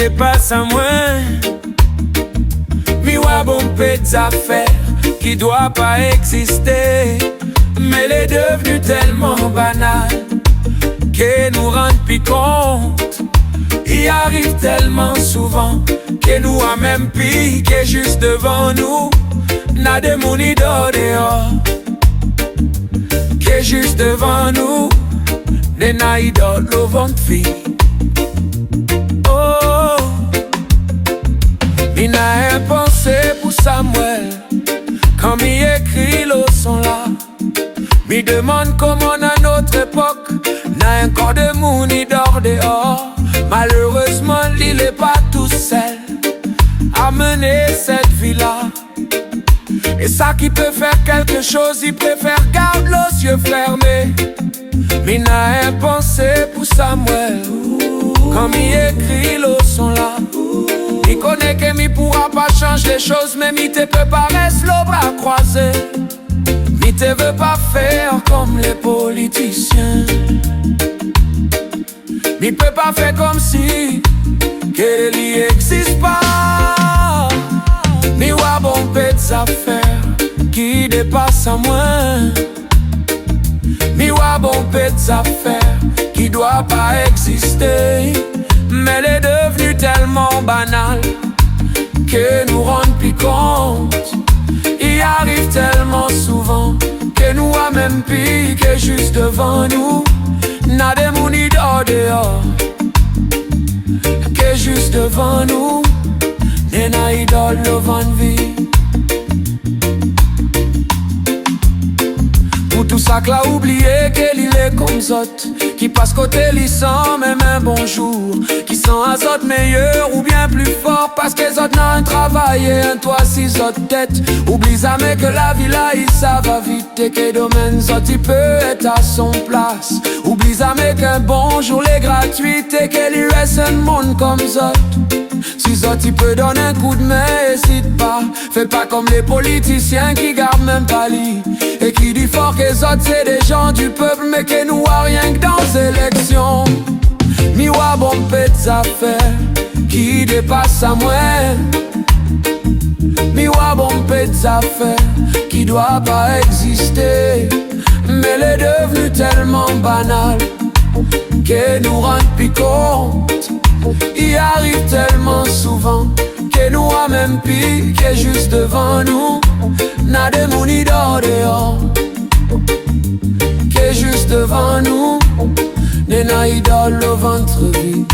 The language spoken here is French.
dépasse à moins. Mi wa bon peu d'affaires qui doit pas exister, mais elle est devenue tellement banale qu'elle nous rend plus compte. Il arrive tellement souvent que nous a même piqué juste devant nous. N'a de mon idole dehors, que juste devant nous, des na idole au ventre fille. Oh, il n'a rien pensé pour Samuel quand il écrit le son là. Me demande comment à notre époque n'a un corps de mon idole dehors. Malheureusement, il est pas tout seul à mener cette vie-là. Et ça qui peut faire quelque chose, il préfère garder les yeux fermés. Mais n'a rien pensé pour Samuel quand il écrit le son là. Il connaît que mi pourra pas changer les choses, mais mi te peut pas rester le bras croisé. Mi te veut pas faire comme les politiciens. Mi peut pas faire comme si qu'elle y existe pas. Mi wa bon peu d'affaires qui dépasse à moins. Mi wa bon peu d'affaires qui doit pas exister, mais elle est devenue tellement banale que nous rend plus compte. Il arrive tellement souvent que nous a même piqué juste devant nous. N'a de mon idole dehors, que juste devant nous, des na idole le ventre vie. Pour tout ça que l'a oublié qu'elle est comme zot, qui passe côté sans même un bonjour, qui sent un zot meilleur ou bien plus fort parce que zot n'a un travail et un toit si zot tête. Oublie jamais que la vie là ça va vite et que domaine zot il peut être à son place. Oublie jamais qu'un bonjour est gratuit et qu'il lui reste un monde comme zot. Si zot il peut donner un coup de main, hésite pas. Fais pas comme les politiciens qui gardent même pas lit et qui dit fort que les autres c'est des gens du peuple, mais que nous a rien que dans les élections. Mi wa bon peu d'affaires qui dépasse à moins. Mi wa bon peu d'affaires qui doit pas exister, mais elle est devenue tellement banale que nous rend plus compte. Il arrive tellement souvent que nous a même piqué juste devant nous. N'a de mon idole dehors, que juste devant nous, des na idole au ventre vide.